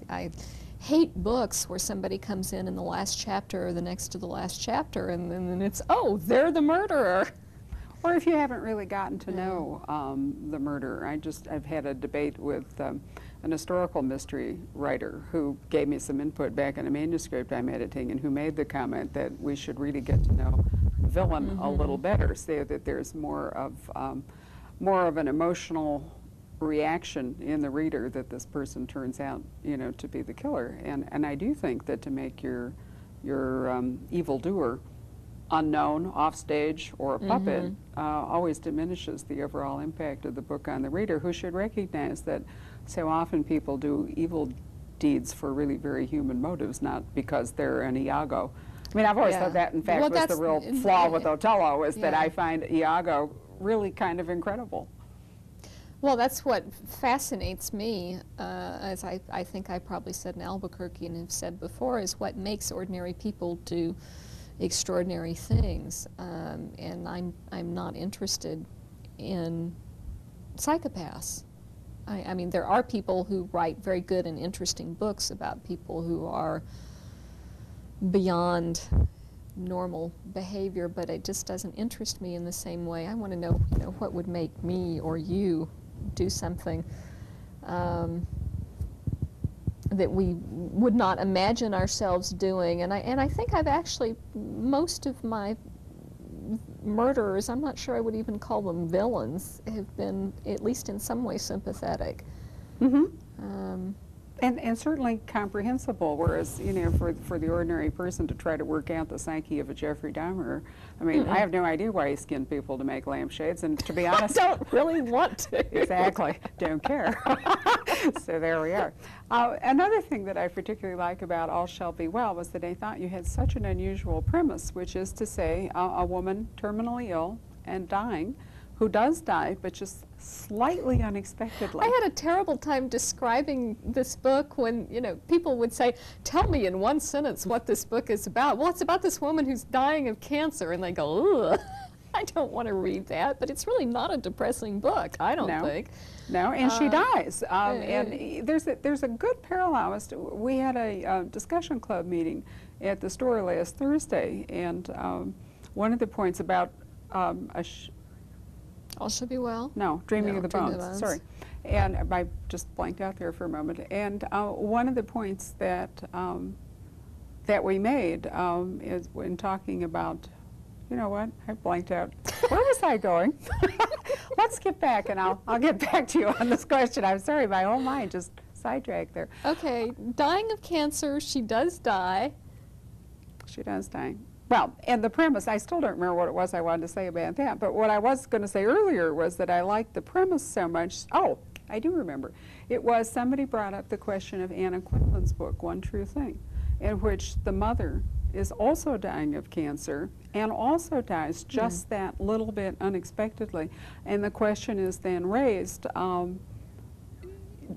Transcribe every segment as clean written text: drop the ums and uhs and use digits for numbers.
I hate books where somebody comes in the last chapter or the next to the last chapter, and then it's, oh, they're the murderer. Or if you haven't really gotten to know the murderer. I've had a debate with an historical mystery writer who gave me some input back in a manuscript I'm editing, and who made the comment that we should really get to know the villain a little better, so that there's more of an emotional reaction in the reader that this person turns out, to be the killer. And I do think that to make your evildoer unknown, offstage, or a puppet always diminishes the overall impact of the book on the reader, who should recognize that so often people do evil deeds for really very human motives, not because they're an Iago. I mean, I've always thought that, in fact, was the real flaw with Othello, is that I find Iago really kind of incredible. Well, that's what fascinates me, as I think I probably said in Albuquerque and have said before, is what makes ordinary people do extraordinary things, and I'm not interested in psychopaths. I mean, there are people who write very good and interesting books about people who are beyond normal behavior, but it just doesn't interest me in the same way. I want to know, what would make me or you do something that we would not imagine ourselves doing. And I think I've actually, most of my murderers, I'm not sure I would even call them villains, have been at least in some way sympathetic. And certainly comprehensible, whereas, for the ordinary person to try to work out the psyche of a Jeffrey Dahmer, I mean, I have no idea why he skinned people to make lampshades, and to be honest, I don't really want to. Exactly, don't care. So there we are. Another thing that I particularly like about All Shall Be Well was that I thought you had such an unusual premise, which is to say a woman terminally ill and dying, who does die, but just slightly unexpectedly. I had a terrible time describing this book when, people would say, tell me in one sentence what this book is about. Well, it's about this woman who's dying of cancer, and they go, ugh, I don't want to read that, but it's really not a depressing book, I don't think. No, and she dies. And there's a good parallel. We had a discussion club meeting at the store last Thursday, and one of the points about All Shall Be Well? No, Dreaming of the Bones. Sorry. And I just blanked out there for a moment. And one of the points that that we made is when talking about, you know what, I blanked out. Where was I going? Let's get back, and I'll get back to you on this question. I'm sorry, my whole mind just sidetracked there. Okay, dying of cancer, she does die. She does die. Well, and the premise, I still don't remember what it was I wanted to say about that, but what I was going to say earlier was that I liked the premise so much. Oh, I do remember. It was somebody brought up the question of Anna Quinlan's book, One True Thing, in which the mother is also dying of cancer and also dies just that little bit unexpectedly. And the question is then raised,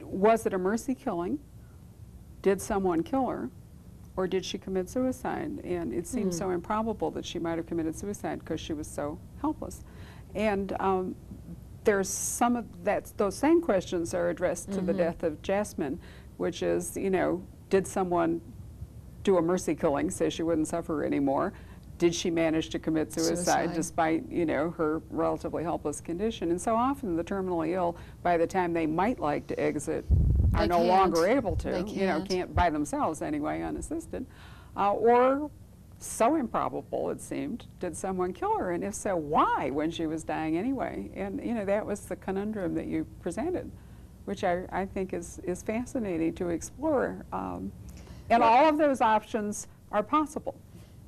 was it a mercy killing? Did someone kill her? Or did she commit suicide? And it seems so improbable that she might have committed suicide because she was so helpless. And there's some of that, those same questions are addressed to the death of Jasmine, which is, did someone do a mercy killing so she wouldn't suffer anymore? Did she manage to commit suicide despite, her relatively helpless condition? And so often the terminally ill, by the time they might like to exit, are no longer able to, can't by themselves anyway, unassisted. Or so improbable, it seemed, did someone kill her? And if so, why when she was dying anyway? And, that was the conundrum that you presented, which I think is fascinating to explore. And all of those options are possible.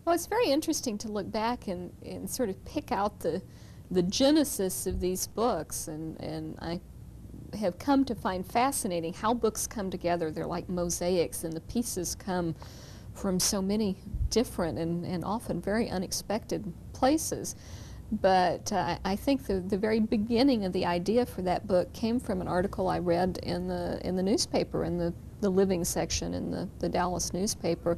Well, it's very interesting to look back and sort of pick out the genesis of these books, and I have come to find fascinating how books come together. They're like mosaics, and the pieces come from so many different and often very unexpected places. But I think the very beginning of the idea for that book came from an article I read in the newspaper, in the living section in the Dallas newspaper,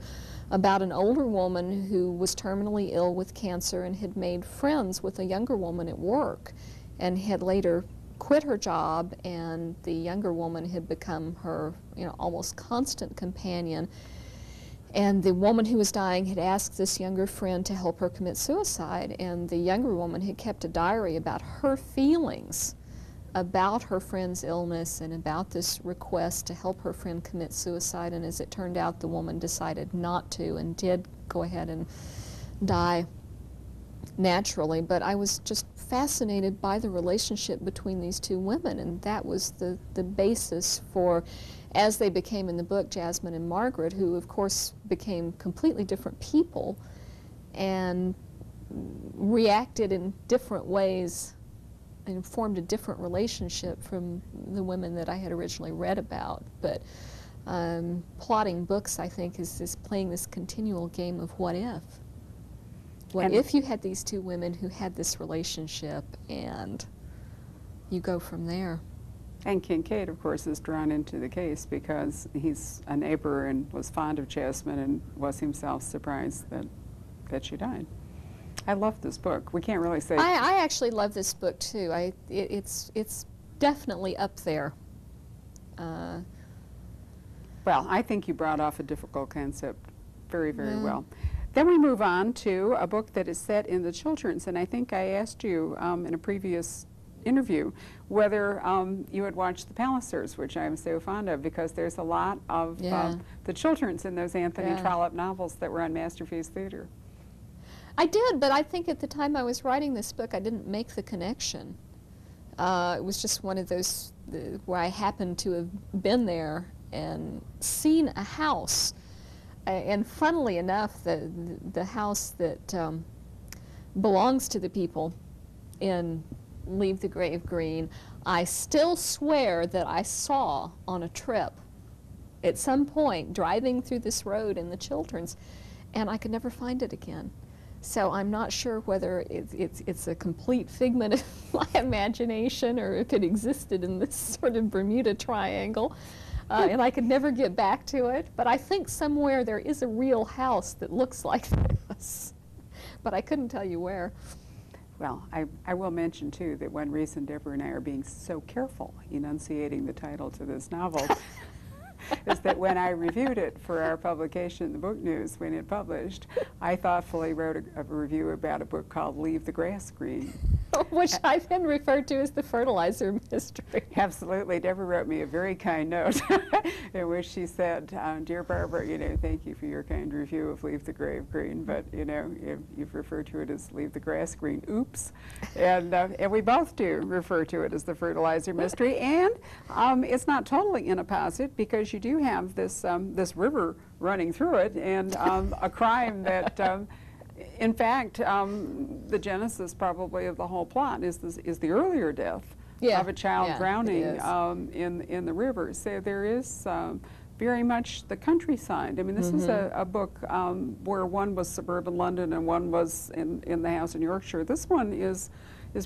about an older woman who was terminally ill with cancer and had made friends with a younger woman at work, and had later quit her job, and the younger woman had become her, almost constant companion. And the woman who was dying had asked this younger friend to help her commit suicide, and the younger woman had kept a diary about her feelings about her friend's illness and about this request to help her friend commit suicide. And as it turned out, the woman decided not to and did go ahead and die naturally. But I was just fascinated by the relationship between these two women, and that was the basis for, as they became in the book, Jasmine and Margaret, who of course became completely different people and reacted in different ways and formed a different relationship from the women that I had originally read about. But plotting books, I think, is playing this continual game of what if. What if you had these two women who had this relationship, and you go from there. And Kincaid, of course, is drawn into the case because he's a neighbor and was fond of Jasmine and was himself surprised that she died. I love this book. We can't really say... I actually love this book, too. It's definitely up there. Well, I think you brought off a difficult concept very, very well. Then we move on to a book that is set in the children's, and I think I asked you in a previous interview whether you had watched The Pallisers, which I'm so fond of, because there's a lot of the children's in those Anthony Trollope novels that were on Masterpiece Theater. I did, but I think at the time I was writing this book, I didn't make the connection. It was just one of those where I happened to have been there and seen a house. And funnily enough, the house that belongs to the people in Leave the Grave Green, I still swear that I saw on a trip at some point driving through this road in the children's, and I could never find it again. So I'm not sure whether it's a complete figment of my imagination or if it existed in this sort of Bermuda Triangle. And I could never get back to it. But I think somewhere there is a real house that looks like this. But I couldn't tell you where. Well, I will mention, too, that one reason Deborah and I are being so careful enunciating the title to this novel is that when I reviewed it for our publication in the Book News, when it published, I thoughtfully wrote a review about a book called Leave the Grass Green. Which I then referred to as the fertilizer mystery. Absolutely. Deborah wrote me a very kind note in which she said, "Dear Barbara, thank you for your kind review of Leave the Grave Green, but you've referred to it as Leave the Grass Green. Oops." And we both do refer to it as the fertilizer mystery, and it's not totally inapposite because you do have this this river running through it, and a crime that. In fact, the genesis probably of the whole plot is the earlier death of a child drowning in the river. So there is very much the countryside. I mean, this is a book where one was suburban London and one was in the house in Yorkshire. This one is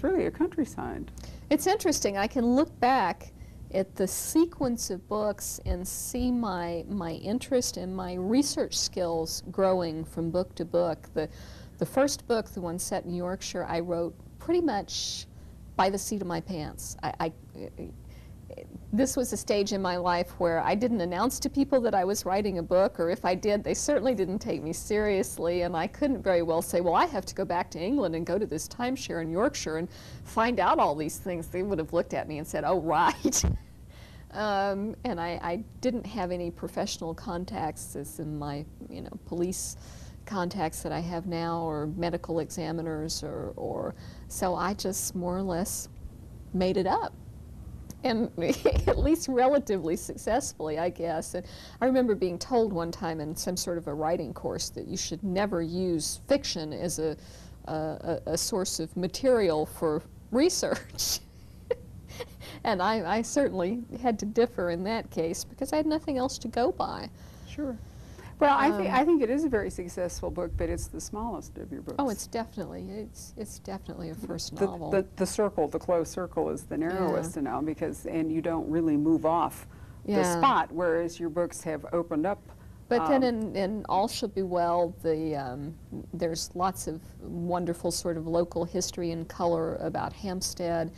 really a countryside. It's interesting. I can look back at the sequence of books and see my interest and my research skills growing from book to book. The first book, the one set in Yorkshire, I wrote pretty much by the seat of my pants. This was a stage in my life where I didn't announce to people that I was writing a book, or if I did, they certainly didn't take me seriously, and I couldn't very well say, well, I have to go back to England and go to this timeshare in Yorkshire and find out all these things. They would have looked at me and said, oh, right. And I didn't have any professional contacts as in my, police contacts that I have now, or medical examiners, or so I just more or less made it up. And at least relatively successfully, I guess. And I remember being told one time in some sort of a writing course that you should never use fiction as a source of material for research. And I certainly had to differ in that case because I had nothing else to go by. Sure. Well, I think it is a very successful book, but it's the smallest of your books. Oh, it's definitely a first novel. The circle, the closed circle, is the narrowest now and you don't really move off the spot, whereas your books have opened up. But then in All Shall Be Well, there's lots of wonderful sort of local history and color about Hampstead.